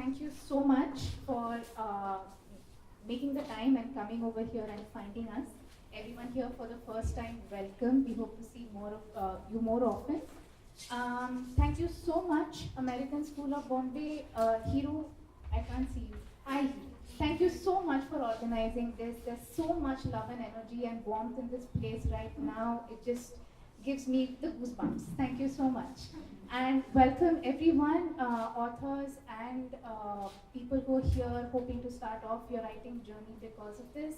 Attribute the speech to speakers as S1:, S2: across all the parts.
S1: thank you so much for making the time and coming over here and finding us. Everyone here for the first time, welcome. We hope to see more of you more often. Thank you so much, American School of Bombay. Hiru, I can't see you. Hi, Hiru. Thank you so much for organizing this. There's so much love and energy and warmth in this place right now. It just gives me the goosebumps. Thank you so much. And welcome everyone, authors and people who are here hoping to start off your writing journey because of this.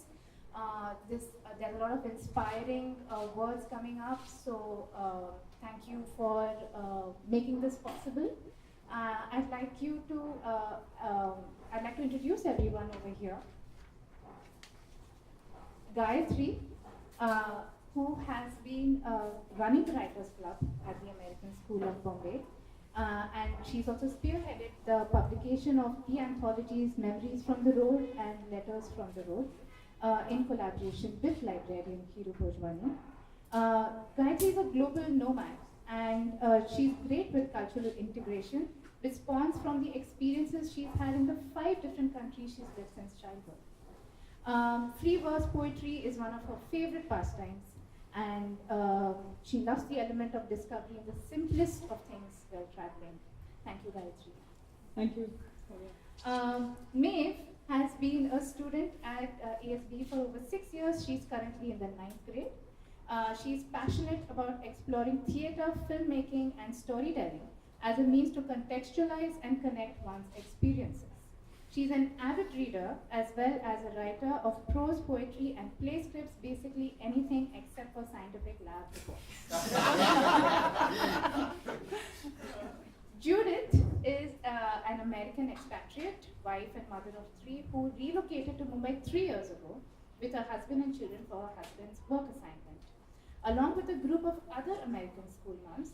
S1: There's a lot of inspiring words coming up, so thank you for making this possible. I'd like to introduce everyone over here. Gayatri, who has been running the Writers Club at the American School of Bombay. And she's also spearheaded the publication of the anthologies Memories from the Road and Letters from the Road in collaboration with librarian Hiru Bhojwani. Gayatri is a global nomad, and she's great with cultural integration, response from the experiences she's had in the 5 different countries she's lived since childhood. Free verse poetry is one of her favorite pastimes, and she loves the element of discovery in the simplest of things while traveling. Thank you, Gayatri.
S2: Thank you.
S1: Maeve has been a student at ASB for over 6 years. She's currently in the 9th grade. She's passionate about exploring theatre, filmmaking, and storytelling as a means to contextualize and connect one's experiences. She's an avid reader as well as a writer of prose, poetry, and play scripts, basically anything except for scientific lab reports. Judith is an American expatriate, wife and mother of 3, who relocated to Mumbai 3 years ago with her husband and children for her husband's work assignment. Along with a group of other American school moms,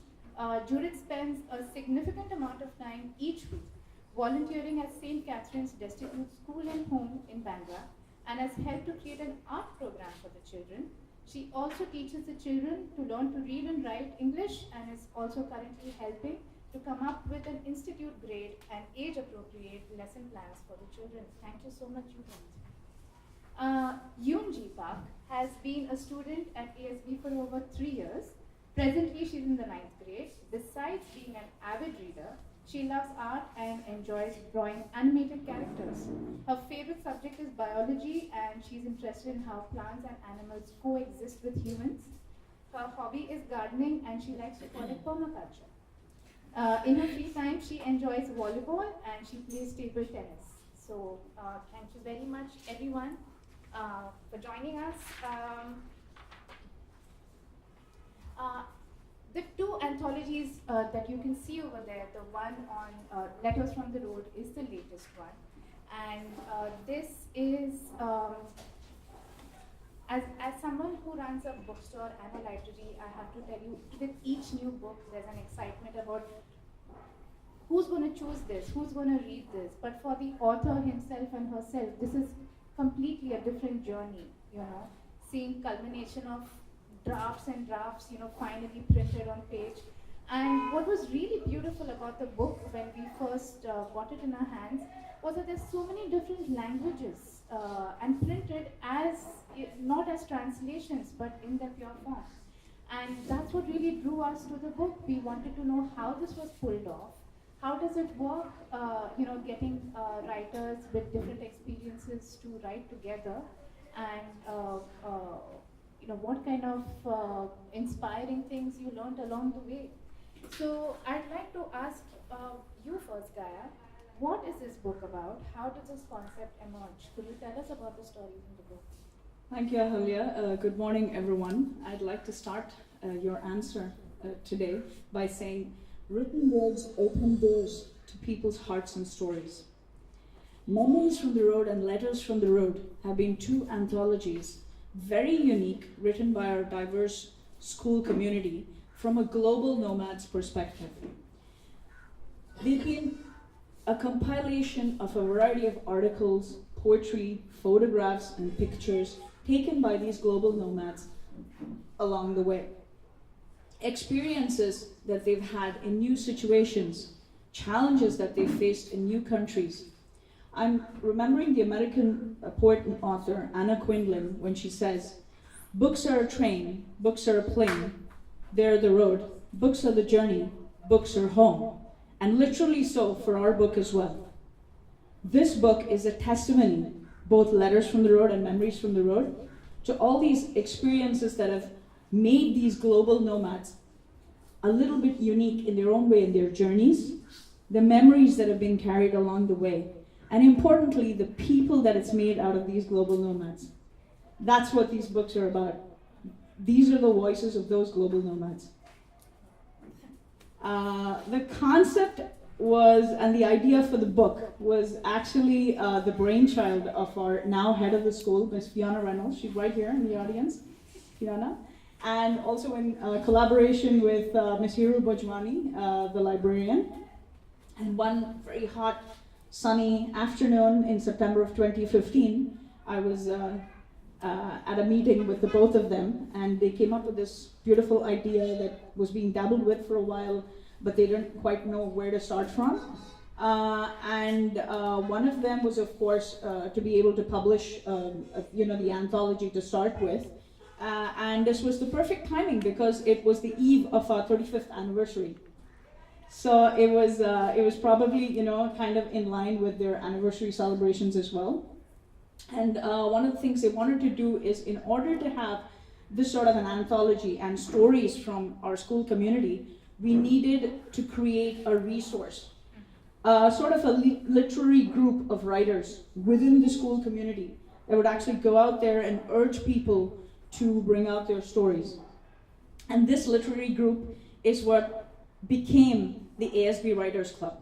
S1: Judith spends a significant amount of time each week volunteering at St. Catherine's Destitute School and Home in Bandra, and has helped to create an art program for the children. She also teaches the children to learn to read and write English, and is also currently helping to come up with an institute grade and age-appropriate lesson plans for the children. Thank you so much, Judith. Yoonji Park has been a student at ASB for over 3 years. Presently, she's in the 9th grade. Besides being an avid reader, she loves art and enjoys drawing animated characters. Her favorite subject is biology, and she's interested in how plants and animals coexist with humans. Her hobby is gardening, and she likes to call it permaculture. In her free time, she enjoys volleyball and she plays table tennis. So thank you very much, everyone, for joining us. The 2 anthologies that you can see over there, the one on Letters from the Road is the latest one. And this is, as someone who runs a bookstore and a library, I have to tell you, with each new book, there's an excitement about who's going to choose this, who's going to read this. But for the author himself and herself, this is completely a different journey, seeing culmination of drafts and drafts, finally printed on page. And what was really beautiful about the book when we first got it in our hands was that there's so many different languages and printed as, not as translations, but in their pure form. And that's what really drew us to the book. We wanted to know how this was pulled off. How does it work, getting writers with different experiences to write together, and what kind of inspiring things you learned along the way. So I'd like to ask you first, Gaia, what is this book about? How did this concept emerge? Could you tell us about the stories in the book?
S2: Thank you, Ahilya. Good morning, everyone. I'd like to start your answer today by saying, written words open doors to people's hearts and stories. Memories from the Road and Letters from the Road have been 2 anthologies, very unique, written by our diverse school community from a global nomad's perspective. They've been a compilation of a variety of articles, poetry, photographs, and pictures taken by these global nomads along the way. Experiences that they've had in new situations, challenges that they faced in new countries. I'm remembering the American poet and author Anna Quindlen when she says, "Books are a train, books are a plane, they're the road, books are the journey, books are home." And literally so for our book as well. This book is a testimony, both letters from the road and memories from the road, to all these experiences that have made these global nomads a little bit unique in their own way in their journeys, the memories that have been carried along the way, and importantly, the people that it's made out of these global nomads. That's what these books are about. These are the voices of those global nomads. The concept was, and the idea for the book was actually the brainchild of our now head of the school, Miss Fiona Reynolds. She's right here in the audience, Fiona. And also in collaboration with Miss Hiru Bojwani, the librarian. And one very hot, sunny afternoon in September of 2015, I was at a meeting with the both of them, and they came up with this beautiful idea that was being dabbled with for a while, but they didn't quite know where to start from. And one of them was, of course, to be able to publish, the anthology to start with. And this was the perfect timing because it was the eve of our 35th anniversary. So it was probably, kind of in line with their anniversary celebrations as well. And one of the things they wanted to do is, in order to have this sort of an anthology and stories from our school community, we needed to create a resource, sort of a literary group of writers within the school community that would actually go out there and urge people to bring out their stories. And this literary group is what became the ASB Writers Club.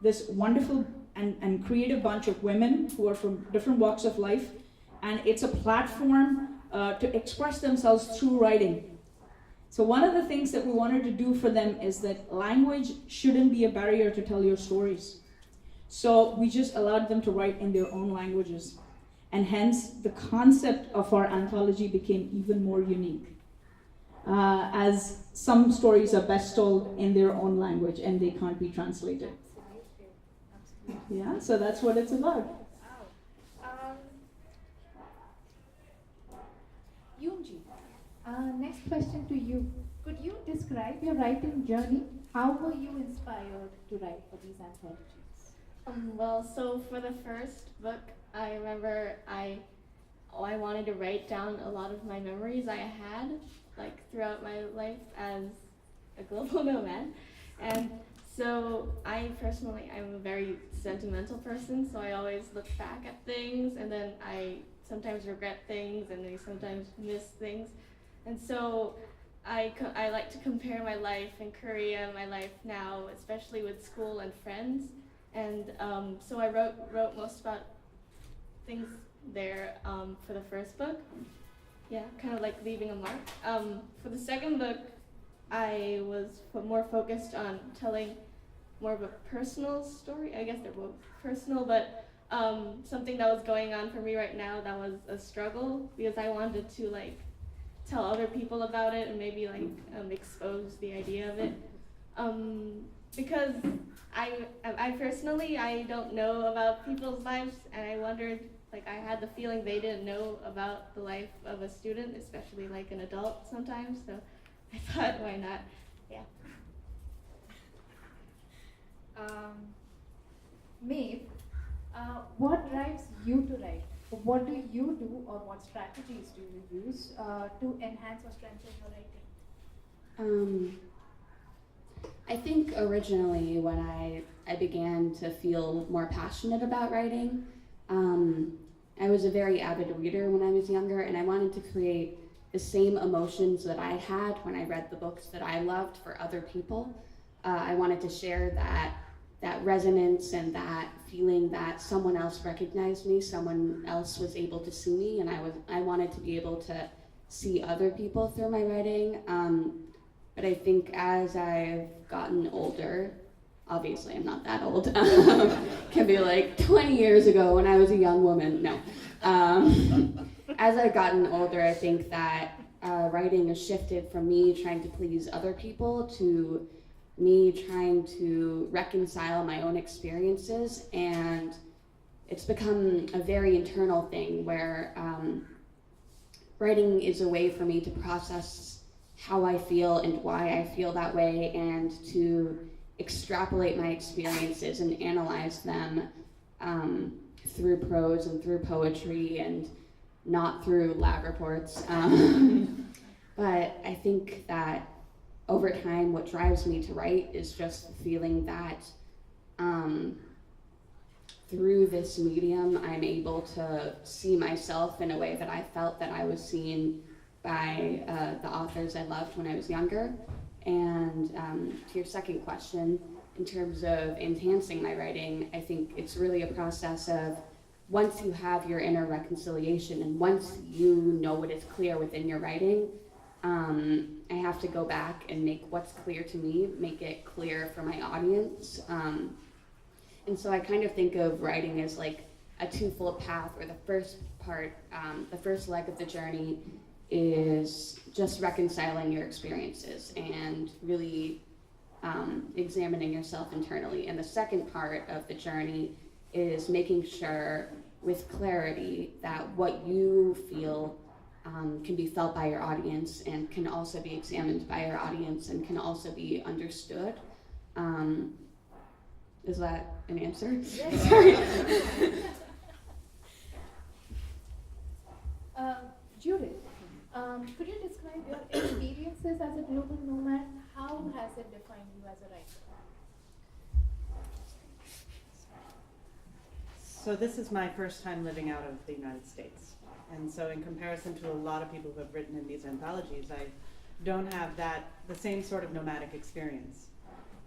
S2: This wonderful and creative bunch of women who are from different walks of life, and it's a platform to express themselves through writing. So one of the things that we wanted to do for them is that language shouldn't be a barrier to tell your stories. So we just allowed them to write in their own languages. And hence, the concept of our anthology became even more unique. As some stories are best told in their own language and they can't be translated.
S1: Absolutely.
S2: Yeah, so that's what it's about.
S1: Wow. Yoonji, next question to you. Could you describe your writing journey? How were you inspired to write for these anthologies?
S3: So for the first book, I remember I wanted to write down a lot of my memories I had, throughout my life as a global nomad. And so I'm a very sentimental person, so I always look back at things, and then I sometimes regret things, and I sometimes miss things. And so I like to compare my life in Korea, my life now, especially with school and friends. And so I wrote most about things there for the first book. Yeah, kind of like leaving a mark. For the second book, I was more focused on telling more of a personal story. I guess they're both personal, but something that was going on for me right now that was a struggle, because I wanted to tell other people about it and maybe expose the idea of it. Because I personally, I don't know about people's lives, and I wondered, I had the feeling they didn't know about the life of a student, especially an adult sometimes, so I thought, why not? Yeah.
S1: Maeve, what drives you to write? What do you do, or what strategies do you use to enhance or strengthen your writing?
S4: I think originally when I began to feel more passionate about writing, I was a very avid reader when I was younger, and I wanted to create the same emotions that I had when I read the books that I loved for other people. I wanted to share that resonance and that feeling that someone else recognized me, someone else was able to see me, and I wanted to be able to see other people through my writing. But I think as I've gotten older, obviously I'm not that old, can be 20 years ago when I was a young woman, no. As I've gotten older, I think that writing has shifted from me trying to please other people to me trying to reconcile my own experiences, and it's become a very internal thing where writing is a way for me to process how I feel and why I feel that way, and to extrapolate my experiences and analyze them through prose and through poetry and not through lab reports. But I think that over time, what drives me to write is just the feeling that through this medium, I'm able to see myself in a way that I felt that I was seen by the authors I loved when I was younger. And to your second question, in terms of enhancing my writing, I think it's really a process of once you have your inner reconciliation and once you know what is clear within your writing, I have to go back and make what's clear to me, make it clear for my audience. And so I kind of think of writing as like a twofold path, where the first part, the first leg of the journey is just reconciling your experiences and really examining yourself internally. And the second part of the journey is making sure with clarity that what you feel can be felt by your audience and can also be examined by your audience and can also be understood. Is that an answer?
S1: Yes.
S4: Sorry.
S1: Judith, could you describe your experiences as a global nomad? How has it defined you as a writer?
S5: So this is my first time living out of the United States. And so in comparison to a lot of people who have written in these anthologies, I don't have the same sort of nomadic experience.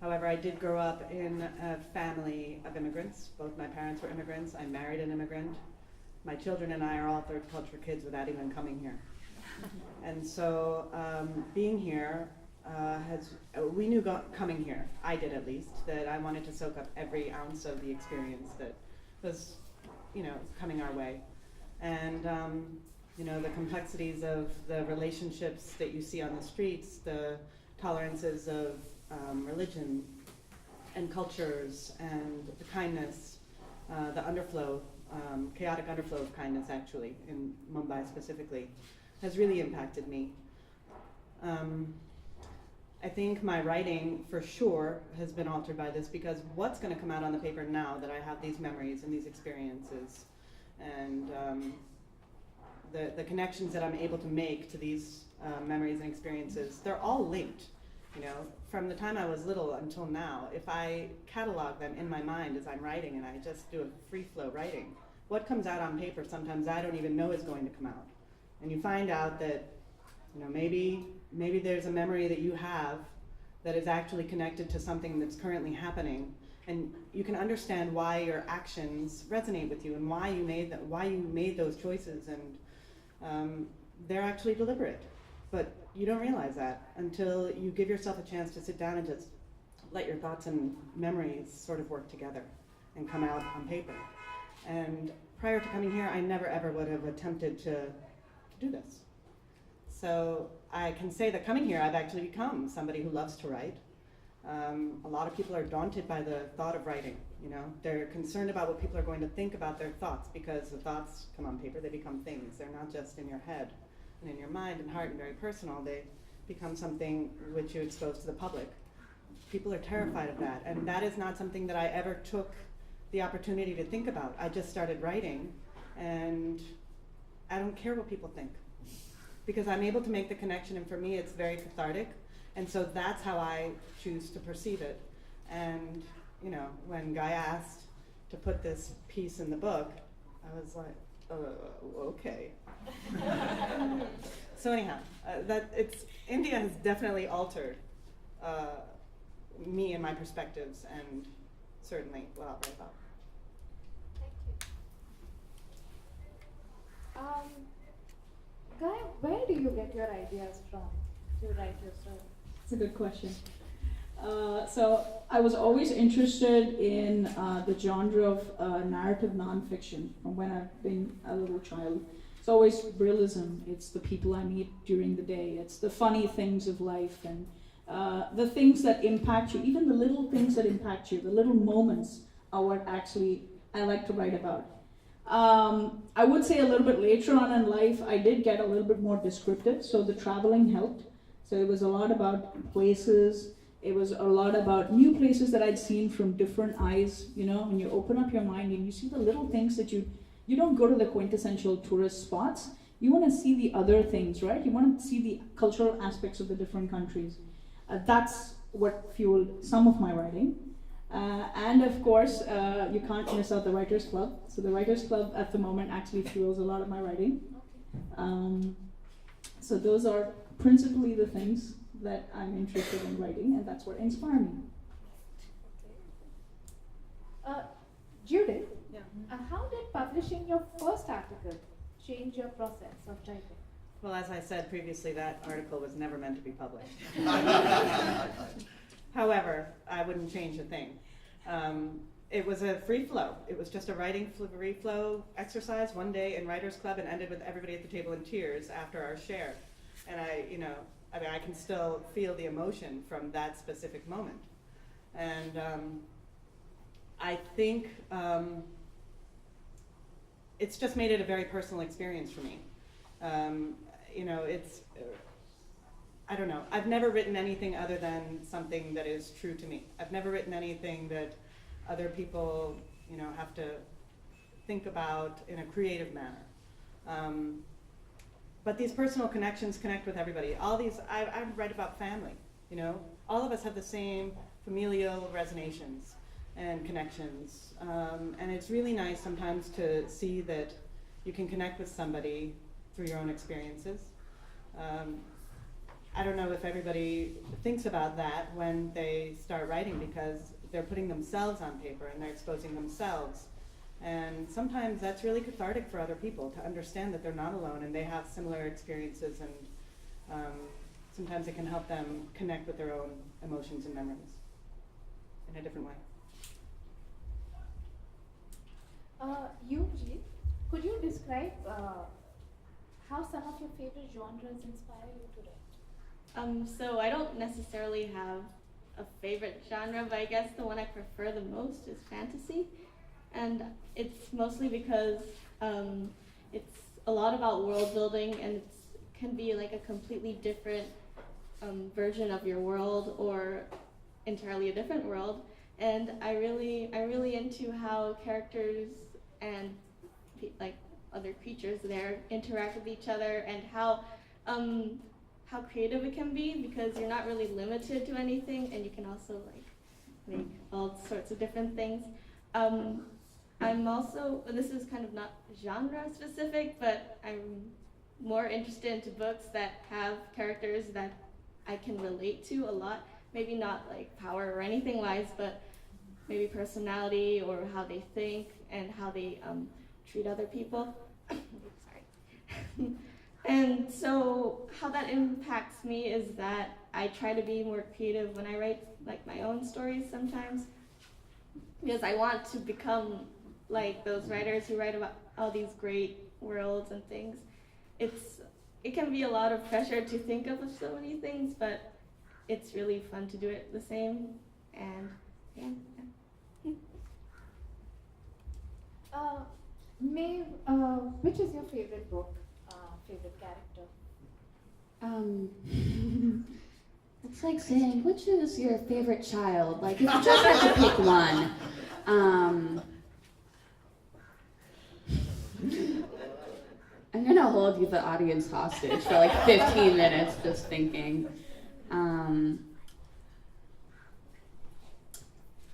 S5: However, I did grow up in a family of immigrants. Both my parents were immigrants. I married an immigrant. My children and I are all third culture kids without even coming here. And so being here we knew coming here, I did at least, that I wanted to soak up every ounce of the experience that was, coming our way. And, the complexities of the relationships that you see on the streets, the tolerances of religion and cultures, and the kindness, the underflow, chaotic underflow of kindness actually, in Mumbai specifically, has really impacted me. I think my writing, for sure, has been altered by this, because what's going to come out on the paper now that I have these memories and these experiences, and the connections that I'm able to make to these memories and experiences, they're all linked. From the time I was little until now, if I catalog them in my mind as I'm writing and I just do a free flow writing, what comes out on paper sometimes I don't even know is going to come out. And you find out that, maybe there's a memory that you have that is actually connected to something that's currently happening, and you can understand why your actions resonate with you and why you made those choices, and they're actually deliberate. But you don't realize that until you give yourself a chance to sit down and just let your thoughts and memories sort of work together and come out on paper. And prior to coming here, I never ever would have attempted to do this. So I can say that coming here, I've actually become somebody who loves to write. A lot of people are daunted by the thought of writing. They're concerned about what people are going to think about their thoughts, because the thoughts come on paper, they become things. They're not just in your head and in your mind and heart and very personal. They become something which you expose to the public. People are terrified of that, and that is not something that I ever took the opportunity to think about. I just started writing, and I don't care what people think, because I'm able to make the connection, and for me it's very cathartic, and so that's how I choose to perceive it. And when Guy asked to put this piece in the book, I was like, okay. So anyhow, India has definitely altered me and my perspectives, and certainly what I'll write about.
S1: Thank you. Guy, where do you get your ideas from to write your story?
S2: It's a good question. So I was always interested in the genre of narrative nonfiction from when I've been a little child. It's always realism. It's the people I meet during the day. It's the funny things of life, and the things that impact you, even the little things that impact you, the little moments are what actually I like to write about. I would say a little bit later on in life, I did get a little bit more descriptive, so the traveling helped. So it was a lot about places. It was a lot about new places that I'd seen from different eyes. You know, when you open up your mind and you see the little things that you don't go to the quintessential tourist spots. You want to see the other things, right? You want to see the cultural aspects of the different countries. That's what fueled some of my writing. And of course, you can't miss out the Writers Club. So the Writers Club at the moment actually fuels a lot of my writing. So those are principally the things that I'm interested in writing, and that's what inspires me.
S1: Judith,
S5: Yeah.
S1: how did publishing your first article change your process of writing?
S5: Well, as I said previously, that article was never meant to be published. However, I wouldn't change a thing. It was a free flow. It was just a writing free flow exercise one day in Writers Club, and ended with everybody at the table in tears after our share. And I can still feel the emotion from that specific moment. And I think it's just made it a very personal experience for me. I don't know. I've never written anything other than something that is true to me. I've never written anything that other people, have to think about in a creative manner. But these personal connections connect with everybody. I write about family, all of us have the same familial resonations and connections. And it's really nice sometimes to see that you can connect with somebody through your own experiences. I don't know if everybody thinks about that when they start writing, because they're putting themselves on paper and they're exposing themselves. And sometimes that's really cathartic for other people to understand that they're not alone and they have similar experiences, and sometimes it can help them connect with their own emotions and memories in a different way.
S1: Eugene, could you describe how some of your favorite genres inspire you to write?
S3: So I don't necessarily have a favorite genre, but I guess the one I prefer the most is fantasy. And it's mostly because it's a lot about world building, and it can be like a completely different version of your world, or entirely a different world. And I'm really into how characters and other creatures there interact with each other, and how creative it can be, because you're not really limited to anything, and you can also make all sorts of different things. I'm also, this is kind of not genre specific, but I'm more interested into books that have characters that I can relate to a lot. Maybe not like power or anything wise, but maybe personality, or how they think and how they treat other people. Sorry. And so how that impacts me is that I try to be more creative when I write my own stories sometimes, because I want to become like those writers who write about all these great worlds and things. It can be a lot of pressure to think of so many things, but it's really fun to do it the same. And yeah.
S1: Maeve, which is your favorite book, favorite character?
S4: It's like saying, which is your favorite child? Like, if you just had to pick one. I'm gonna hold you, the audience, hostage for 15 minutes just thinking.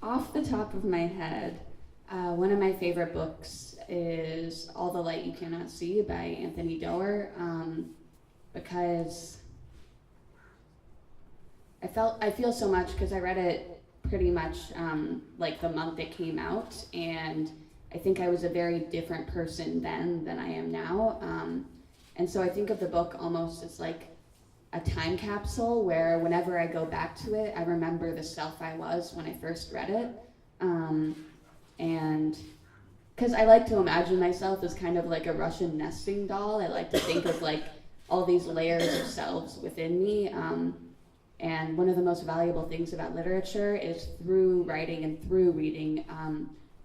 S4: Off the top of my head, one of my favorite books is All the Light You Cannot See by Anthony Doerr, because I feel so much, because I read it pretty much the month it came out, and I think I was a very different person then than I am now. And so I think of the book almost as like a time capsule, where whenever I go back to it, I remember the self I was when I first read it. And because I like to imagine myself as kind of like a Russian nesting doll. I like to think of all these layers of selves within me. And one of the most valuable things about literature is through writing and through reading,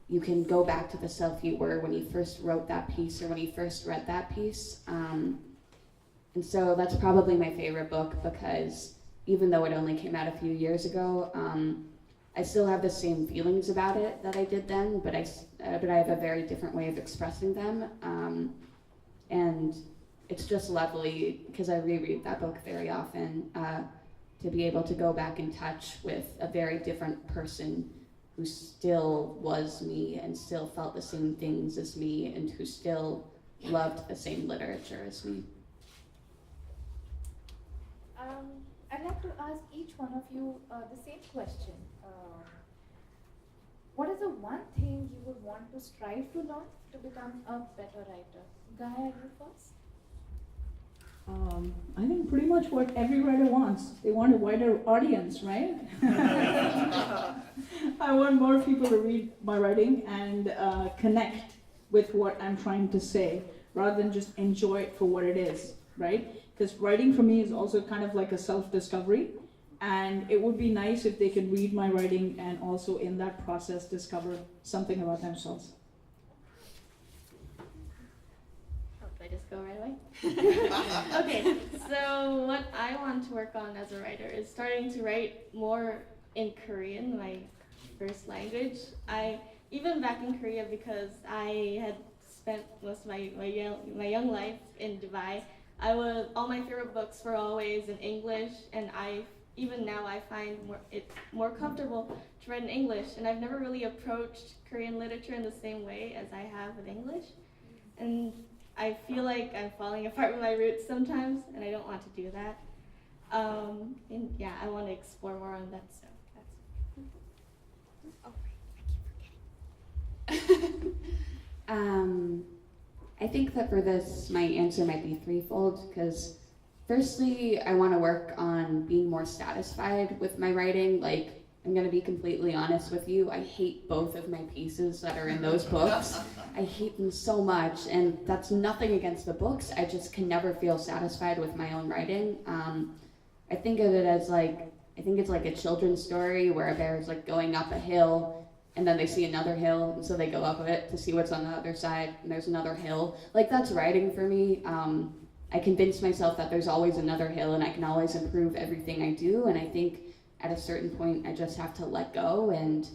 S4: you can go back to the self you were when you first wrote that piece or when you first read that piece. And so that's probably my favorite book, because even though it only came out a few years ago, I still have the same feelings about it that I did then, but I have a very different way of expressing them. And it's just lovely, because I reread that book very often, to be able to go back in touch with a very different person who still was me and still felt the same things as me and who still loved the same literature as me.
S1: I'd like to ask each one of you the same question. What is the one thing you would want to strive to learn to become a better writer? Gaia, you first.
S2: I think pretty much what every writer wants. They want a wider audience, right? I want more people to read my writing and connect with what I'm trying to say, rather than just enjoy it for what it is, right? Because writing for me is also kind of like a self-discovery, and it would be nice if they could read my writing and also in that process discover something about themselves.
S3: I just go right away? Okay, so what I want to work on as a writer is starting to write more in Korean, my first language. Even back in Korea, because I had spent most of my young life in Dubai, all my favorite books were always in English, and even now I find it's more comfortable to write in English, and I've never really approached Korean literature in the same way as I have with English. And I feel like I'm falling apart with my roots sometimes, and I don't want to do that. And yeah, I want to explore more on that stuff.
S4: I think that for this, my answer might be threefold, because firstly, I want to work on being more satisfied with my writing. Like, I'm going to be completely honest with you, I hate both of my pieces that are in those books. I hate them so much, and that's nothing against the books, I just can never feel satisfied with my own writing. I think of it as it's like a children's story where a bear is like going up a hill, and then they see another hill, and so they go up it to see what's on the other side, and there's another hill. Like, that's writing for me. I convince myself that there's always another hill, and I can always improve everything I do, and I think at a certain point I just have to let go and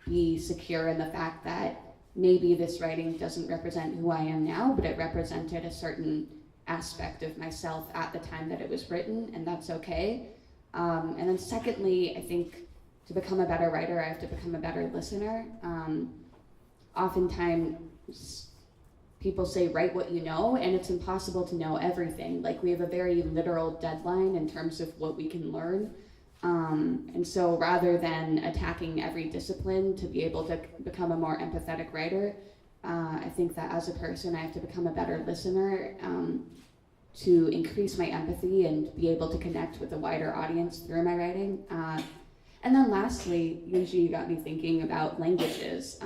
S4: be secure in the fact that maybe this writing doesn't represent who I am now, but it represented a certain aspect of myself at the time that it was written, and that's okay. And then secondly, I think to become a better writer, I have to become a better listener. Oftentimes, people say, write what you know, and it's impossible to know everything. Like, we have a very literal deadline in terms of what we can learn. And so rather than attacking every discipline to be able to become a more empathetic writer, I think that as a person, I have to become a better listener to increase my empathy and be able to connect with a wider audience through my writing. And then lastly, usually you got me thinking about languages.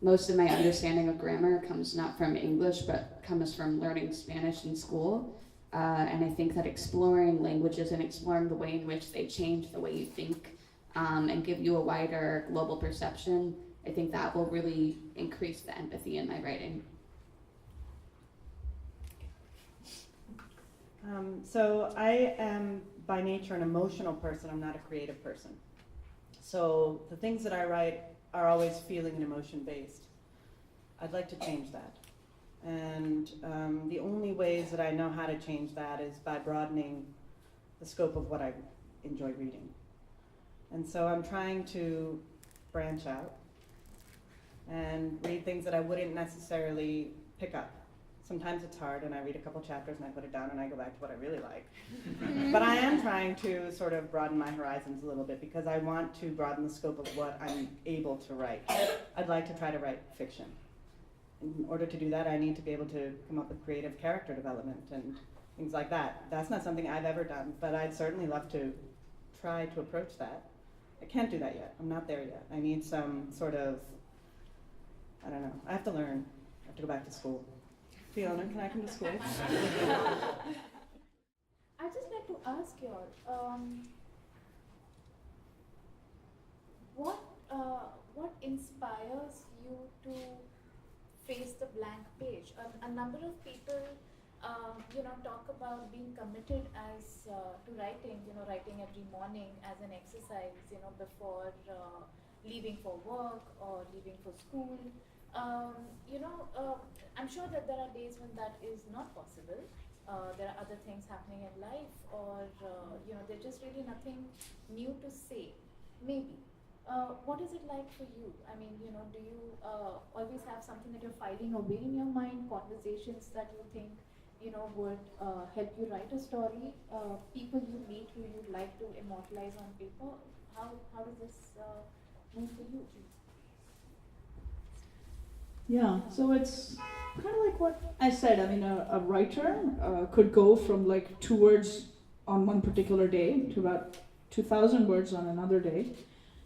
S4: Most of my understanding of grammar comes not from English, but comes from learning Spanish in school. And I think that exploring languages and exploring the way in which they change the way you think and give you a wider global perception, I think that will really increase the empathy in my writing.
S5: So I am by nature an emotional person, I'm not a creative person. So the things that I write are always feeling and emotion based. I'd like to change that. And the only ways that I know how to change that is by broadening the scope of what I enjoy reading. And so I'm trying to branch out and read things that I wouldn't necessarily pick up. Sometimes it's hard, and I read a couple chapters and I put it down and I go back to what I really like. But I am trying to sort of broaden my horizons a little bit because I want to broaden the scope of what I'm able to write. I'd like to try to write fiction. In order to do that, I need to be able to come up with creative character development and things like that. That's not something I've ever done, but I'd certainly love to try to approach that. I can't do that yet. I'm not there yet. I need some sort of, I don't know, I have to learn. I have to go back to school. Fiona, can I come to school?
S1: I'd just like to ask you all, what inspires you to face the blank page? A number of people, talk about being committed as to writing. Writing every morning as an exercise. Before leaving for work or leaving for school. I'm sure that there are days when that is not possible. There are other things happening in life, or there's just really nothing new to say. Maybe. What is it like for you? I mean, do you always have something that you're filing away in your mind, conversations that you think, would help you write a story, people you meet who you'd like to immortalize on paper? How does this move for you?
S2: Yeah, so it's kind of like what I said. I mean, a writer could go from like 2 words on one particular day to about 2,000 words on another day.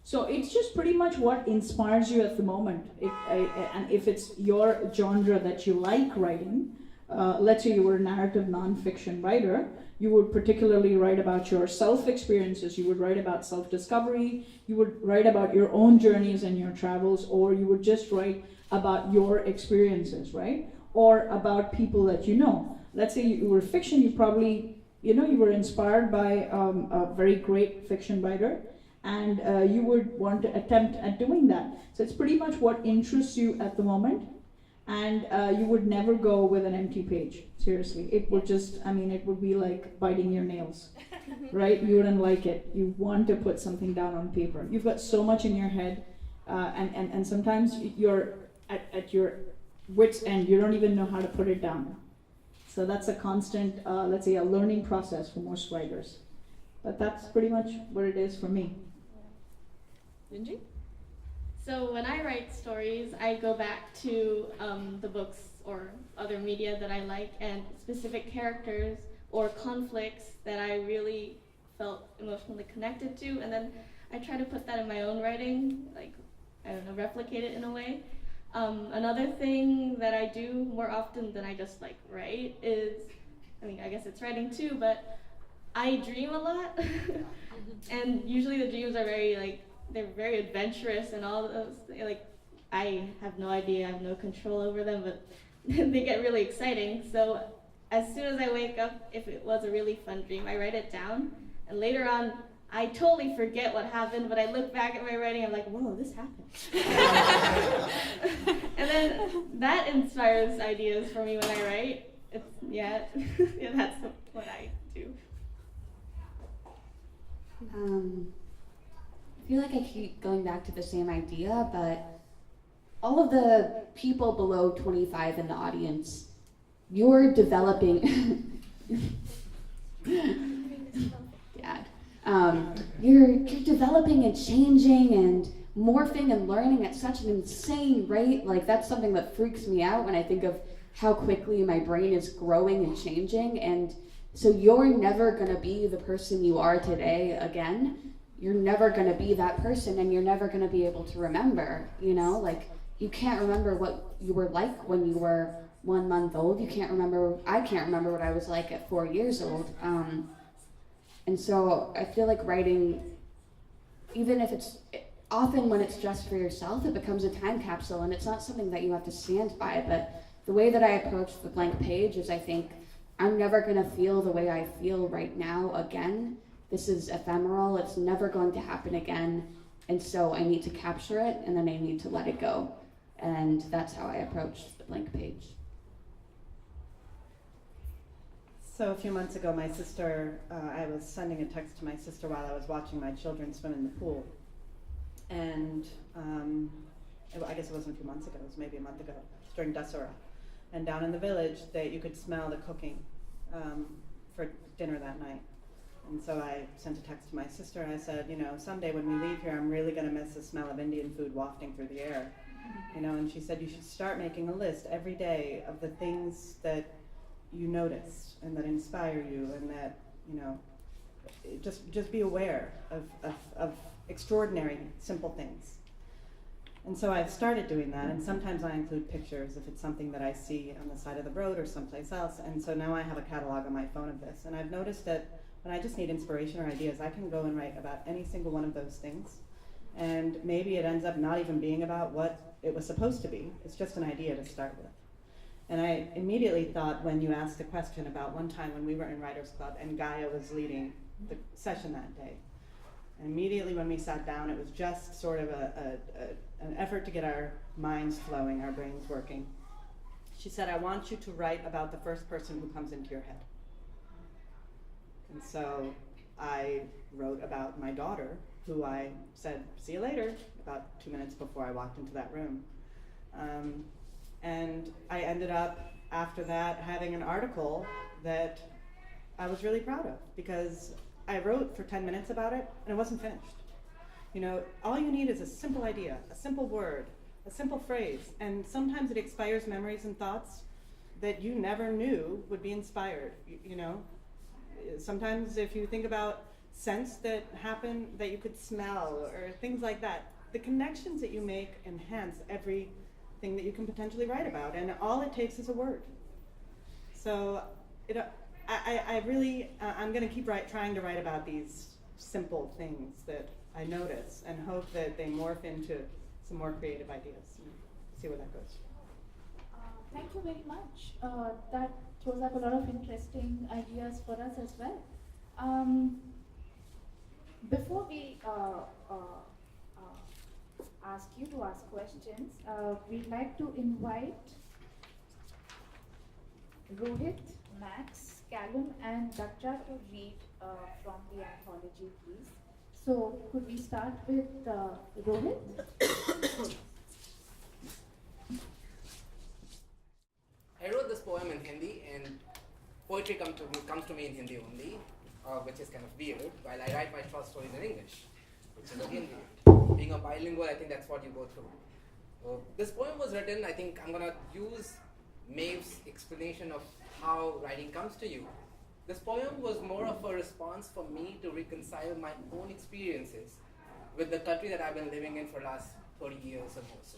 S2: So it's just pretty much what inspires you at the moment. And if it's your genre that you like writing, let's say you were a narrative nonfiction writer, you would particularly write about your self-experiences, you would write about self-discovery, you would write about your own journeys and your travels, or you would just write about your experiences, right? Or about people that you know. Let's say you were fiction, you probably, you were inspired by a very great fiction writer, and you would want to attempt at doing that. So it's pretty much what interests you at the moment, and you would never go with an empty page. Seriously, it would just, it would be like biting your nails, right? You wouldn't like it. You want to put something down on paper. You've got so much in your head, and sometimes you're at your wit's end. You don't even know how to put it down. So that's a constant, let's say, a learning process for most writers. But that's pretty much what it is for me.
S3: Linji? So when I write stories, I go back to the books or other media that I like, and specific characters or conflicts that I really felt emotionally connected to, and then I try to put that in my own writing, like, replicate it in a way. Another thing that I do more often than I just write is, I guess it's writing too, but I dream a lot. And usually the dreams are they're very adventurous and all those, I have no idea, I have no control over them, but they get really exciting. So as soon as I wake up, if it was a really fun dream, I write it down, and later on, I totally forget what happened, but I look back at my writing, I'm like, whoa, this happened. And then that inspires ideas for me when I write. Yeah, that's what I do.
S4: I feel like I keep going back to the same idea, but all of the people below 25 in the audience, you're developing. Dad. You're developing and changing and morphing and learning at such an insane rate. That's something that freaks me out when I think of how quickly my brain is growing and changing. And so you're never going to be the person you are today again. You're never going to be that person, and you're never going to be able to remember, you can't remember what you were like when you were 1 month old. I can't remember what I was like at 4 years old. And so I feel like writing, even if often when it's just for yourself, it becomes a time capsule, and it's not something that you have to stand by. But the way that I approach the blank page is, I think, I'm never going to feel the way I feel right now again. This is ephemeral. It's never going to happen again. And so I need to capture it, and then I need to let it go. And that's how I approach the blank page.
S5: So a few months ago, my sister, I was sending a text to my sister while I was watching my children swim in the pool. And I guess it wasn't a few months ago, it was maybe a month ago. It was during Dasara. And down in the village, you could smell the cooking for dinner that night. And so I sent a text to my sister, and I said, someday when we leave here, I'm really going to miss the smell of Indian food wafting through the air. And she said, you should start making a list every day of the things that you notice and that inspire you, and that, just be aware of extraordinary, simple things. And so I've started doing that, and sometimes I include pictures if it's something that I see on the side of the road or someplace else. And so now I have a catalog on my phone of this, and I've noticed that when I just need inspiration or ideas, I can go and write about any single one of those things. And maybe it ends up not even being about what it was supposed to be. It's just an idea to start with. And I immediately thought, when you asked the question, about one time when we were in Writers Club and Gaia was leading the session that day. And immediately when we sat down, it was just sort of an effort to get our minds flowing, our brains working. She said, I want you to write about the first person who comes into your head. And so I wrote about my daughter, who I said, see you later, about 2 minutes before I walked into that room. And I ended up, after that, having an article that I was really proud of, because I wrote for 10 minutes about it, and it wasn't finished. You know, all you need is a simple idea, a simple word, a simple phrase, and sometimes it inspires memories and thoughts that you never knew would be inspired, you know? Sometimes if you think about scents that happen, that you could smell, or things like that, the connections that you make enhance everything that you can potentially write about, and all it takes is a word. So I really, I'm going to keep trying to write about these simple things that I notice, and hope that they morph into some more creative ideas. See where that goes.
S1: Thank you very much. That throws up a lot of interesting ideas for us as well. Before we ask you to ask questions, we'd like to invite Rohit, Max, Callum, and Dakja to read from the anthology, please. So, could we start with Rohit?
S6: I wrote this poem in Hindi, and poetry comes to me in Hindi only, which is kind of weird, while I write my short stories in English, which is again weird. Being a bilingual, I think that's what you go through. This poem was written, I think I'm going to use Maeve's explanation of how writing comes to you. This poem was more of a response for me to reconcile my own experiences with the country that I've been living in for the last 30 years or more so.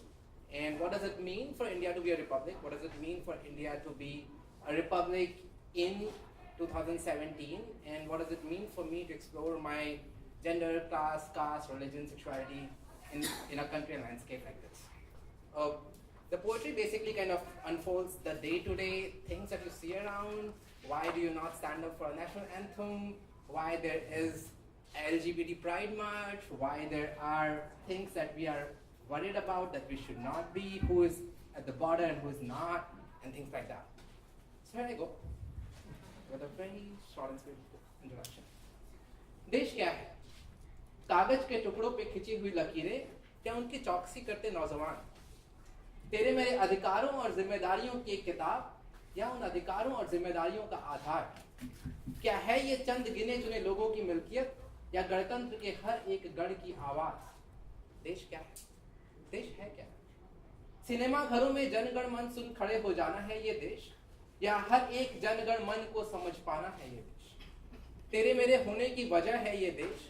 S6: And what does it mean for India to be a republic? What does it mean for India to be a republic in 2017? And what does it mean for me to explore my gender, class, caste, religion, sexuality in a country and landscape like this? The poetry basically kind of unfolds the day-to-day things that you see around. Why do you not stand up for a national anthem? Why there is LGBT Pride March? Why there are things that we are worried about that we should not be? Who is at the border and who is not? And things like that. So here I go with a very short and sweet introduction. देश क्या है? कागज के टुकड़ों पे खिंची हुई लकीरें क्या उनकी चौकसी करते नौजवान? तेरे मेरे अधिकारों और जिम्मेदारियों की एक किताब या उन अधिकारों और जिम्मेदारियों का आधार? क्या है ये चंद गिने चुने लोगों की मिल्कियत या गणतंत्र के हर एक गण की आवाज? देश क्या है? देश है क्या? सिनेमा घरों में जनगण मन सुन खड़े हो जाना है ये देश, या हर एक जनगण मन को समझ पाना है ये देश? तेरे मेरे होने की वजह है ये देश,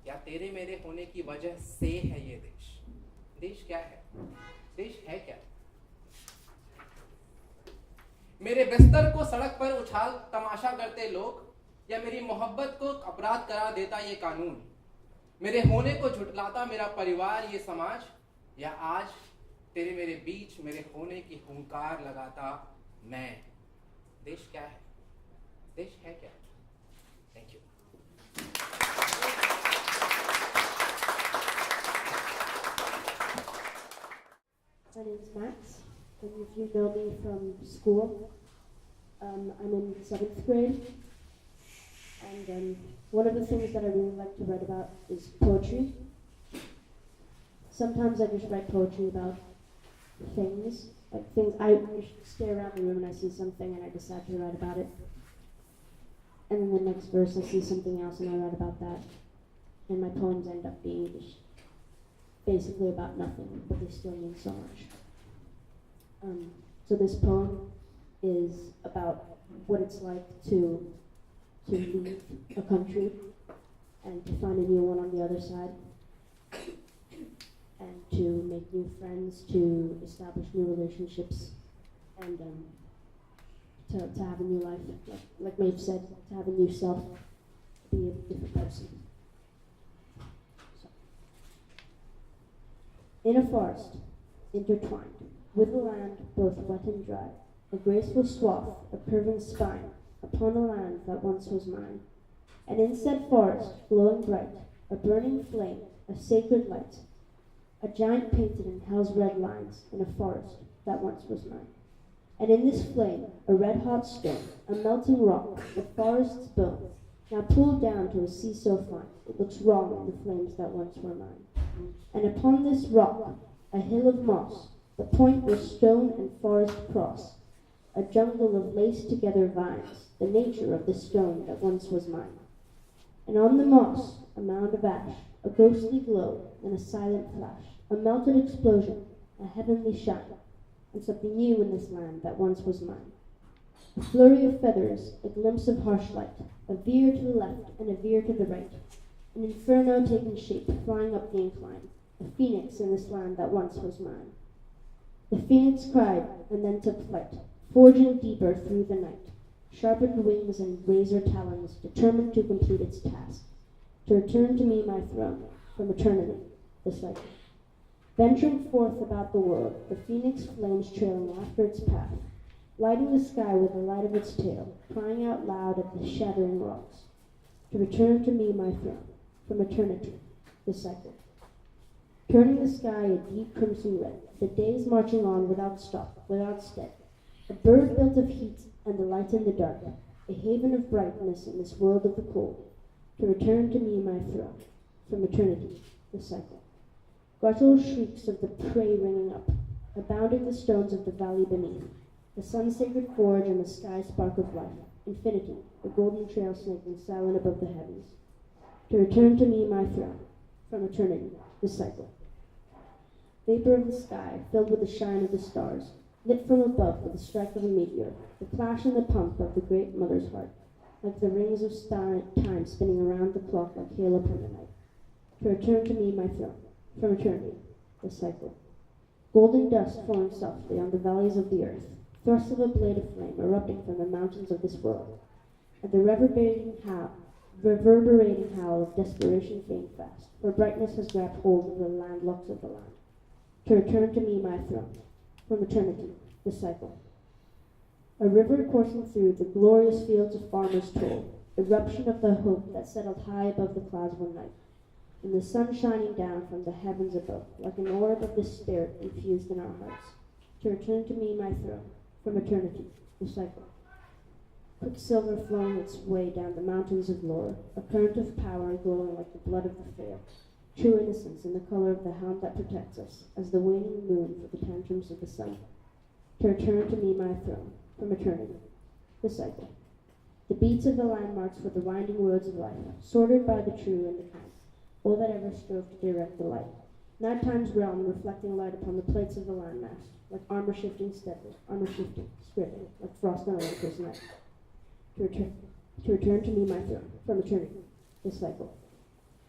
S6: या तेरे मेरे होने की वजह से है ये देश? देश क्या है? देश है क्या? मेरे बिस्तर को सड़क पर उछाल तमाशा करते लोग, या मेरी मोहब्बत को अपराध करार देता ये कानून? मेरे होने को झुठलाता मेरा परिवार ये समाज, या आज तेरे मेरे बीच मेरे होने की हुंकार लगाता मैं? देश क्या है? देश है क्या? Thank you.
S7: My name is Max, and if you know me from school, I'm in 7th grade, and one of the things that I really like to write about is poetry. Sometimes I just write poetry about things, like things I stay around the room and I see something and I decide to write about it. And then the next verse I see something else and I write about that. And my poems end up being just basically about nothing, but they still mean so much. So this poem is about what it's like to leave a country and to find a new one on the other side, and to make new friends, to establish new relationships, and to have a new life, like Maeve said, to have a new self, be a different person. So. In a forest, intertwined, with a land both wet and dry, a graceful swath, a curving spine, upon a land that once was mine. And in said forest, glowing bright, a burning flame, a sacred light, a giant painted in hell's red lines, in a forest that once was mine. And in this flame, a red-hot stone, a melting rock, the forest's bone, now pulled down to a sea so fine, it looks wrong in the flames that once were mine. And upon this rock, a hill of moss, the point where stone and forest cross, a jungle of laced together vines, the nature of the stone that once was mine. And on the moss, a mound of ash, a ghostly glow, and a silent flash, a melted explosion, a heavenly shine, and something new in this land that once was mine. A flurry of feathers, a glimpse of harsh light, a veer to the left and a veer to the right, an inferno taking shape, flying up the incline, a phoenix in this land that once was mine. The phoenix cried, and then took flight, forging deeper through the night, sharpened wings and razor talons, determined to complete its task, to return to me my throne, from eternity, the cycle. Venturing forth about the world, the phoenix flames trailing after its path, lighting the sky with the light of its tail, crying out loud at the shattering rocks, to return to me my throne, from eternity, the cycle. Turning the sky a deep crimson red, the days marching on without stop, without stead, a bird built of heat and the light in the dark, a haven of brightness in this world of the cold, to return to me my throne, from eternity, the cycle. Guttural shrieks of the prey ringing up, abounding the stones of the valley beneath, the sun-sacred forge and the sky spark of life, infinity, the golden trail snaking silent above the heavens, to return to me my throne, from eternity, the cycle. Vapor of the sky, filled with the shine of the stars, lit from above with the strike of a meteor, the clash and the pump of the great mother's heart, like the rings of time spinning around the clock like hail upon the night, to return to me my throne, from eternity, the cycle. Golden dust falling softly on the valleys of the earth, thrusts of a blade of flame erupting from the mountains of this world, and the reverberating howl of desperation came fast, for brightness has grabbed hold of the landlocks of the land, to return to me my throne, from eternity, the cycle. A river coursing through the glorious fields of farmers told, eruption of the hope that settled high above the clouds one night, and the sun shining down from the heavens above, like an orb of the spirit infused in our hearts, to return to me my throne, from eternity, the cycle. Quicksilver flowing its way down the mountains of lore, a current of power glowing like the blood of the fair, true innocence in the color of the hound that protects us, as the waning moon for the tantrums of the sun, to return to me my throne, from eternity, the cycle. The beats of the landmarks for the winding roads of life, sorted by the true and the kind, all that ever strove to direct the light. Nighttime's realm reflecting light upon the plates of the landmass, like armor-shifting scribbling, like frost on a winter's night. To return to me my throne, from eternity, the cycle.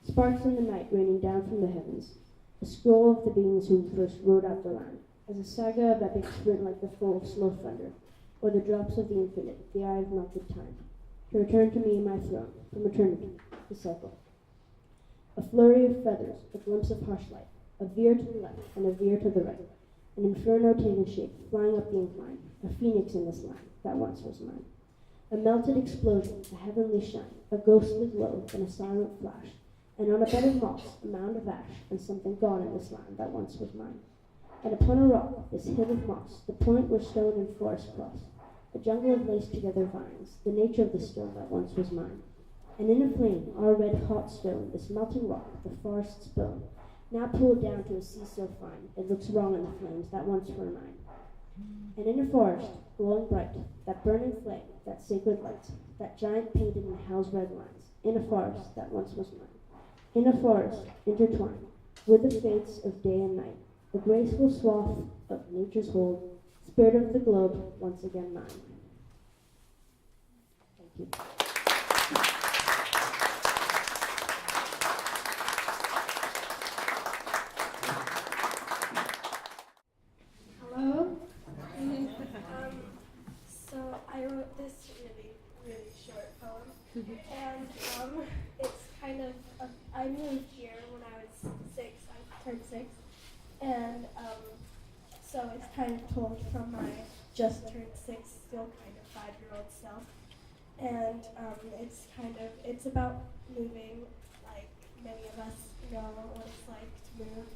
S7: Sparks in the night raining down from the heavens, a scroll of the beings who first rode out the land, as a saga of epic sprint like the fall of slow thunder, or the drops of the infinite, the eye of melted time. To return to me my throne, from eternity, the cycle. A flurry of feathers, a glimpse of harsh light, a veer to the left and a veer to the right, an inferno taking shape, flying up the incline, a phoenix in this land that once was mine. A melted explosion, a heavenly shine, a ghostly glow, and a silent flash, and on a bed of moss, a mound of ash, and something gone in this land that once was mine. And upon a rock, this hill of moss, the point where stone and forest cross, a jungle of laced together vines, the nature of the stone that once was mine. And in a flame, our red-hot stone, this melting rock, the forest's bone, now pulled down to a sea so fine, it looks wrong in the flames that once were mine. And in a forest, glowing bright, that burning flame, that sacred light, that giant painted in hell's red lines, in a forest that once was mine. In a forest, intertwined, with the fates of day and night, the graceful swath of nature's hold, spirit of the globe, once again mine. Thank you.
S8: Hello. So I wrote this really, really short poem, and it's kind of. I moved here when I was 6. I turned 6, and so it's kind of told from my just turned 6, still kind of 5-year-old self, and it's about moving, like many of us know what it's like to move,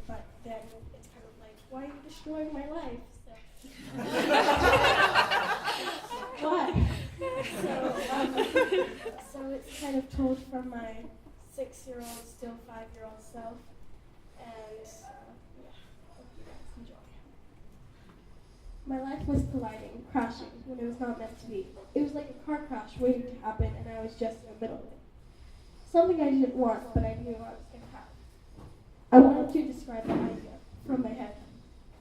S8: but then it's kind of like, why are you destroying my life? Why? So it's kind of told from my 6-year-old, still 5-year-old self, and hope you guys enjoy. My life was colliding, crashing, when it was not meant to be. It was like a car crash waiting to happen, and I was just in the middle of it. Something I didn't want, but I knew I was going to have. I wanted to describe the idea from my head,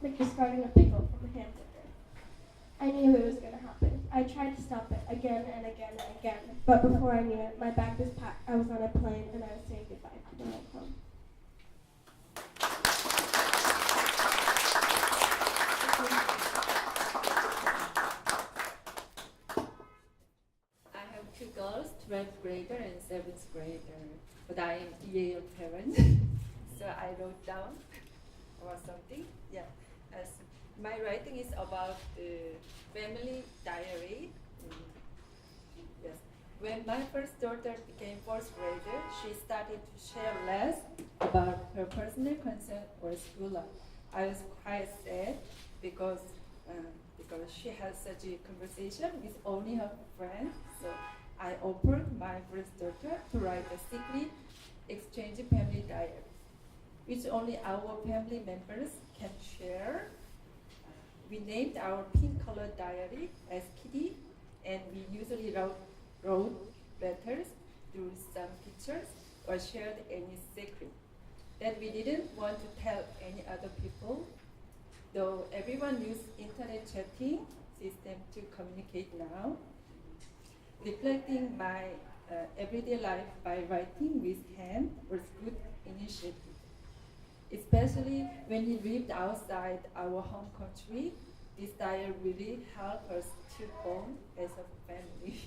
S8: like describing a pickle from a hamburger. I knew it was going to happen. I tried to stop it again and again and again, but before I knew it, my bag was packed, I was on a plane, and I was saying goodbye to Donald Trump.
S9: I have two girls, 12th grader and 7th grader, but I am EAL parent, so I wrote down or something. Yeah, as my writing is about the family diary. Yes, when my first daughter became 4th grader, she started to share less about her personal concern or school life. I was quite sad because she has such a conversation with only her friends. So I offered my first daughter to write a secret exchange family diary, which only our family members can share. We named our pink colored diary as Kitty, and we usually wrote letters, drew some pictures, or shared any secret that we didn't want to tell any other people, though everyone uses internet chatting system to communicate now. Reflecting my everyday life by writing with hand was good initiative, especially when he lived outside our home country. This diary really helped us to bond as a family.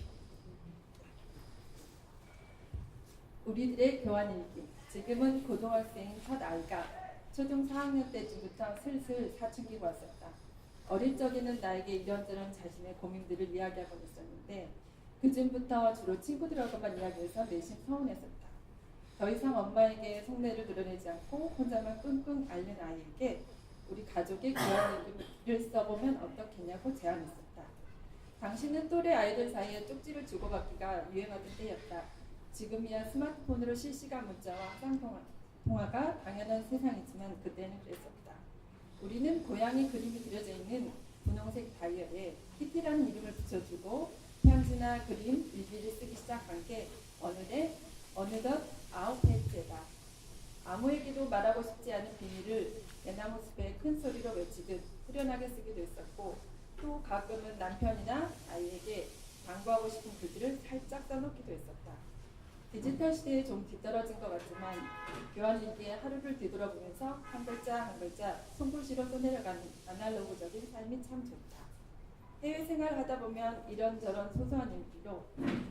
S9: 우리들의 교환일기. 지금은 고등학생 첫 아이가 초등 4학년 때쯤부터 슬슬 사춘기가 왔었다. 어릴 적에는 나에게 이런저런 자신의 고민들을 이야기하곤 있었는데 그쯤부터 주로 친구들하고만 이야기해서 내심 서운했었다. 더 이상 엄마에게 속내를 드러내지 않고 혼자만 끙끙 앓는 아이에게 우리 가족의 교환일기를 써보면 어떻겠냐고 제안했었다. 당시는 또래 아이들 사이에 쪽지를 주고받기가 유행하던 때였다. 지금이야 스마트폰으로 실시간 문자와 화상통화가 당연한 세상이지만 그때는 그랬었다. 우리는 고양이 그림이 그려져 있는 분홍색 다이어리에 키티라는 이름을 붙여주고 편지나 그림, 일기를 쓰기 시작한 게 어느덧 9회째다. 아무에게도 말하고 싶지 않은 비밀을 대나무 숲에 큰 소리로 외치듯 후련하게 쓰기도 했었고 또 가끔은 남편이나 아이에게 당부하고 싶은 글들을 살짝 써놓기도 했었다. 디지털 시대에 좀 뒤떨어진 것 같지만 교환일기의 하루를 뒤돌아보면서 한 글자 한 글자 손글씨로 써내려가는 아날로그적인 삶이 참 좋다. 해외 생활을 하다 보면 이런저런 소소한 일기로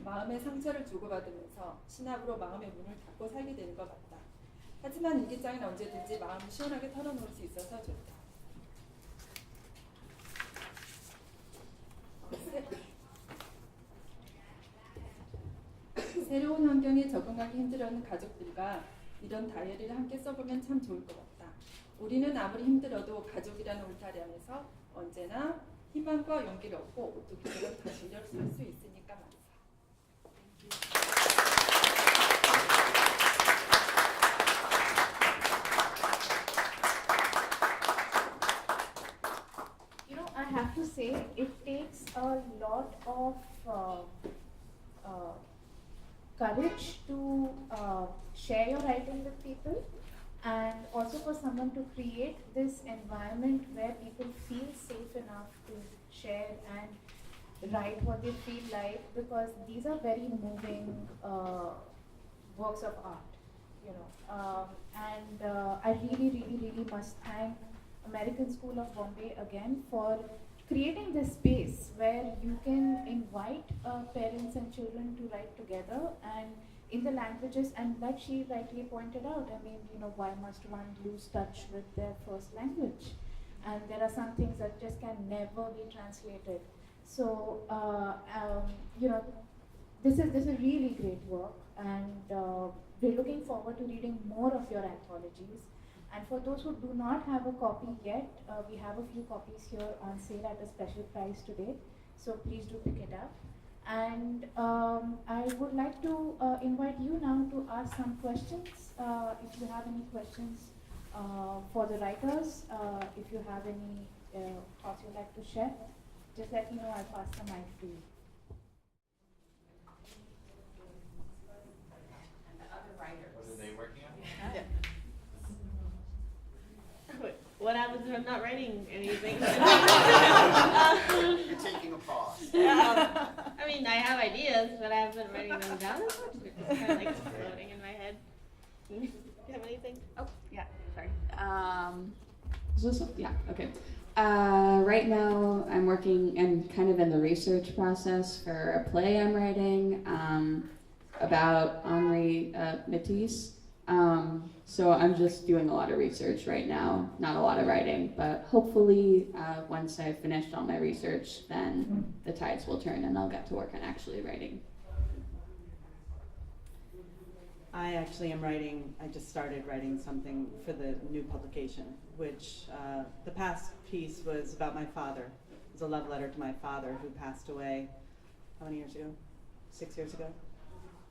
S9: 마음의 상처를 주고받으면서 신압으로 마음의 문을 닫고 살게 되는 것 같다. 하지만 일기장은 언제든지 마음을 시원하게 털어놓을 수 있어서 좋다. 새로운 환경에 적응하기 힘들어하는 가족들과 이런 다이어리를 함께 써보면 참 좋을 것 같다. 우리는 아무리 힘들어도 가족이라는 울타리 안에서 언제나 희망과 용기를 얻고 또 기적을 다시 일어설 수 있으니까 말이다.
S1: You know, I have to say, it takes a lot of courage to share your writing with people, and also for someone to create this environment where people feel safe enough to share and write what they feel like, because these are very moving works of art, you know. I really must thank American School of Bombay again for creating this space where you can invite parents and children to write together, and in the languages, and like she rightly pointed out, I mean, why must one lose touch with their first language? And there are some things that just can never be translated. So, this is really great work, and we're looking forward to reading more of your anthologies. And for those who do not have a copy yet, we have a few copies here on sale at a special price today. So please do pick it up. And I would like to invite you now to ask some questions. If you have any questions for the writers, if you have any thoughts you'd like to share, just let me know. I'll pass the mic to you.
S10: And the other writers.
S11: What are they working on?
S3: What happens if I'm not writing anything?
S11: You're taking a pause.
S3: I mean, I have ideas, but I haven't been writing them down as much. They're just kind of like floating in my head. Do you have anything?
S4: Oh, yeah, sorry. Is this up? Yeah, okay. Right now, I'm kind of in the research process for a play I'm writing about Henri Matisse. So I'm just doing a lot of research right now, not a lot of writing, but hopefully once I've finished all my research, then the tides will turn and I'll get to work on actually writing.
S5: I actually am writing, I just started writing something for the new publication, which the past piece was about my father. It was a love letter to my father who passed away, how many years ago? 6 years ago?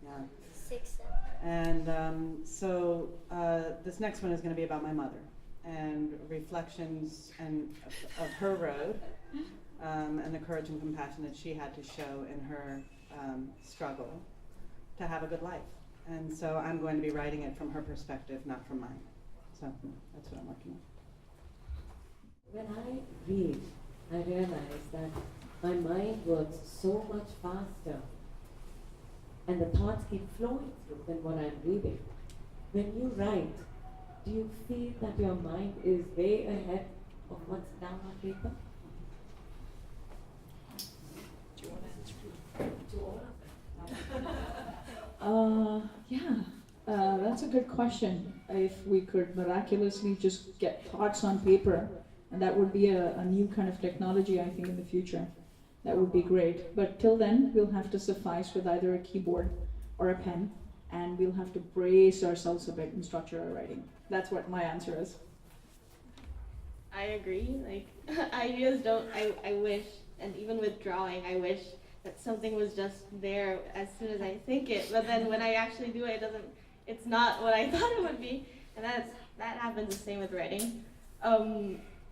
S5: Yeah.
S10: 6, 7.
S5: And so this next one is going to be about my mother and reflections of her road and the courage and compassion that she had to show in her struggle to have a good life. And so I'm going to be writing it from her perspective, not from mine. So that's what I'm working on.
S12: When I read, I realize that my mind works so much faster and the thoughts keep flowing through than what I'm reading. When you write, do you feel that your mind is way ahead of what's down on paper?
S6: Do you want to answer?
S12: To all of them.
S2: That's a good question. If we could miraculously just get thoughts on paper, and that would be a new kind of technology, I think, in the future. That would be great. But till then, we'll have to suffice with either a keyboard or a pen, and we'll have to brace ourselves a bit and structure our writing. That's what my answer is.
S3: I agree. Like, ideas don't, I wish, and even with drawing, I wish that something was just there as soon as I think it, but then when I actually do it, it's not what I thought it would be, and that happens the same with writing.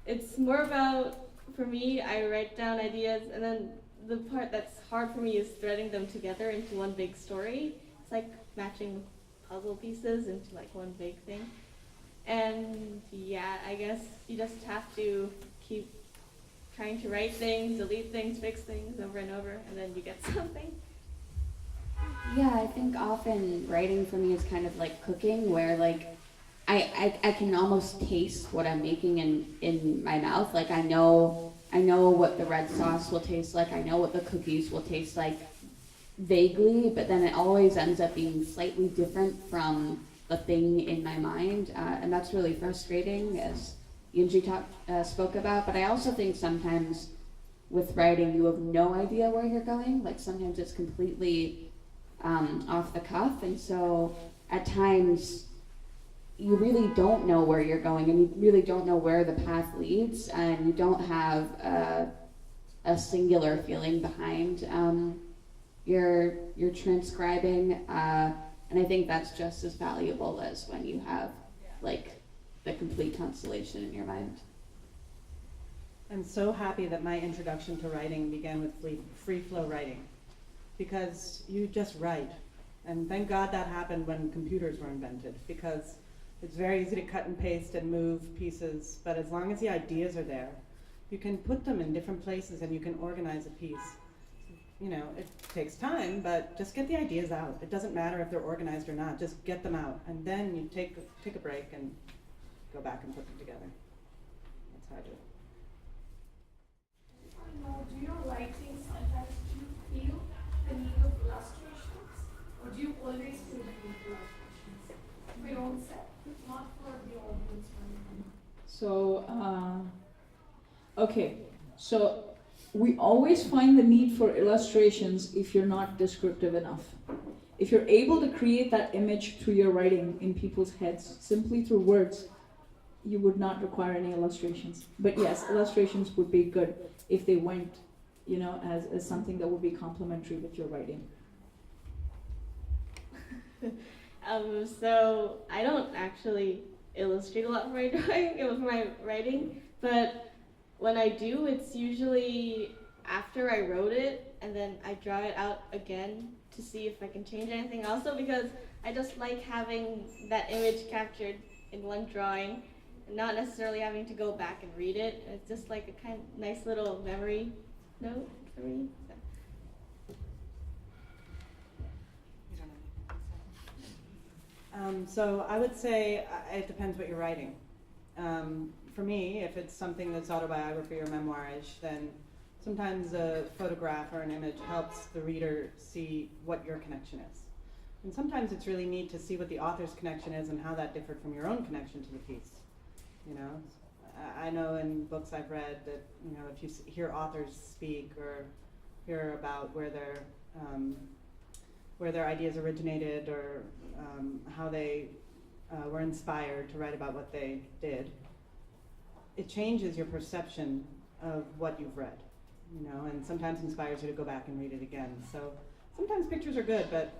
S3: It's more about, for me, I write down ideas, and then the part that's hard for me is threading them together into one big story. It's like matching puzzle pieces into like one big thing. And yeah, I guess you just have to keep trying to write things, delete things, fix things over and over, and then you get something.
S4: Yeah, I think often writing for me is kind of like cooking, where like I can almost taste what I'm making in my mouth. Like I know what the red sauce will taste like. I know what the cookies will taste like vaguely, but then it always ends up being slightly different from the thing in my mind, and that's really frustrating, as Yunji spoke about. But I also think sometimes with writing, you have no idea where you're going. Like sometimes it's completely off the cuff, and so at times you really don't know where you're going, and you really don't know where the path leads, and you don't have a singular feeling behind your transcribing, and I think that's just as valuable as when you have like the complete constellation in your mind.
S5: I'm so happy that my introduction to writing began with free flow writing, because you just write, and thank God that happened when computers were invented, because it's very easy to cut and paste and move pieces, but as long as the ideas are there, you can put them in different places and you can organize a piece. You know, it takes time, but just get the ideas out. It doesn't matter if they're organized or not, just get them out, and then you take a break and go back and put them together. That's how I do it.
S8: Do your writing sometimes, do you feel the need of illustrations, or do you always feel
S2: Okay, so we always find the need for illustrations if you're not descriptive enough. If you're able to create that image through your writing in people's heads, simply through words, you would not require any illustrations. But yes, illustrations would be good if they went, as something that would be complementary with your writing.
S3: So I don't actually illustrate a lot for my writing, but when I do, it's usually after I wrote it, and then I draw it out again to see if I can change anything. Also because I just like having that image captured in one drawing, and not necessarily having to go back and read it. It's just like a kind of nice little memory note for me.
S5: So I would say it depends what you're writing. For me, if it's something that's autobiography or memoirish, then sometimes a photograph or an image helps the reader see what your connection is. And sometimes it's really neat to see what the author's connection is and how that differed from your own connection to the piece. I know in books I've read that, if you hear authors speak or hear about where their ideas originated or how they were inspired to write about what they did, it changes your perception of what you've read, and sometimes inspires you to go back and read it again. So sometimes pictures are good, but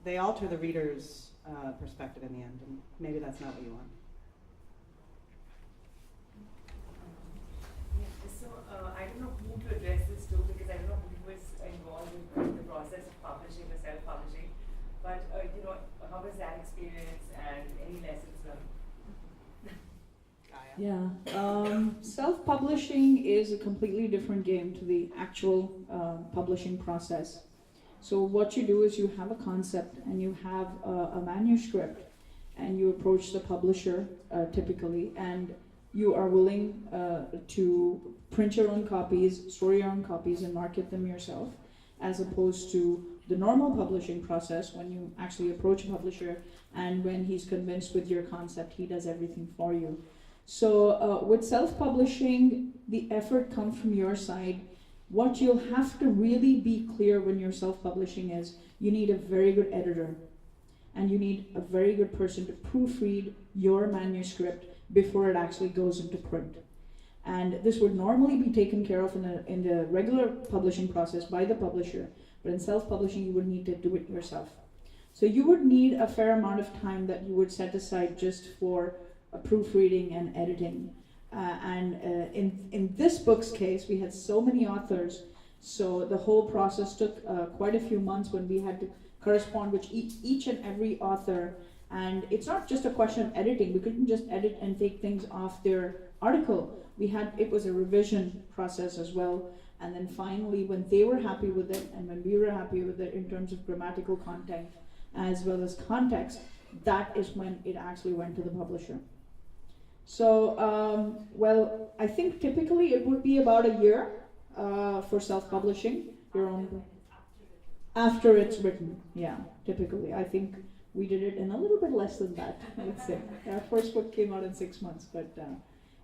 S5: they alter the reader's perspective in the end, and maybe that's not what you want.
S11: I don't know who to address this to, because I don't know who is involved in the process of publishing or self-publishing, but how was that experience and any lessons learned?
S2: Yeah, self-publishing is a completely different game to the actual publishing process. So what you do is you have a concept and you have a manuscript, and you approach the publisher typically, and you are willing to print your own copies, store your own copies, and market them yourself, as opposed to the normal publishing process when you actually approach a publisher, and when he's convinced with your concept, he does everything for you. So with self-publishing, the effort comes from your side. What you'll have to really be clear when you're self-publishing is you need a very good editor, and you need a very good person to proofread your manuscript before it actually goes into print. And this would normally be taken care of in the regular publishing process by the publisher, but in self-publishing you would need to do it yourself. So you would need a fair amount of time that you would set aside just for proofreading and editing. In this book's case, we had so many authors, so the whole process took quite a few months when we had to correspond with each and every author. And it's not just a question of editing. We couldn't just edit and take things off their article. It was a revision process as well. And then finally, when they were happy with it, and when we were happy with it in terms of grammatical content as well as context, that is when it actually went to the publisher. So, well, I think typically it would be about a year for self-publishing your own book. After it's written, yeah, typically. I think we did it in a little bit less than that, I would say. Our first book came out in 6 months, but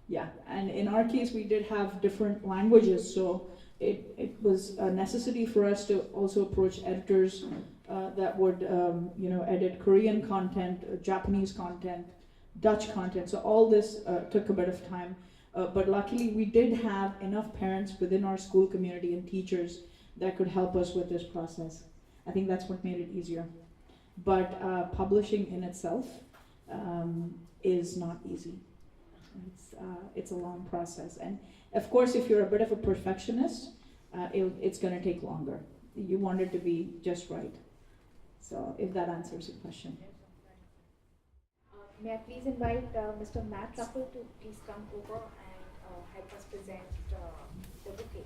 S2: yeah. And in our case, we did have different languages, so it was a necessity for us to also approach editors that would, edit Korean content, Japanese content, Dutch content. So all this took a bit of time, but luckily we did have enough parents within our school community and teachers that could help us with this process. I think that's what made it easier. But publishing in itself is not easy. It's a long process, and of course, if you're a bit of a perfectionist, it's going to take longer. You want it to be just right. So, if that answers your question.
S1: May I please invite Mr. Matt Ruffle to please come over and help us present the bookcase.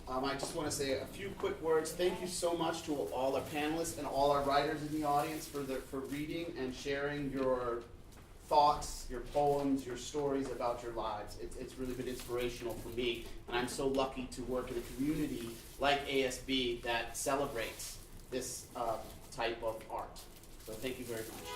S13: I just want to say a few quick words. Thank you so much to all our panelists and all our writers in the audience for reading and sharing your thoughts, your poems, your stories about your lives. It's really been inspirational for me, and I'm so lucky to work in a community like ASB that celebrates this type of art. So thank you very much.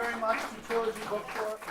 S13: very much to Trilogy Bookstore.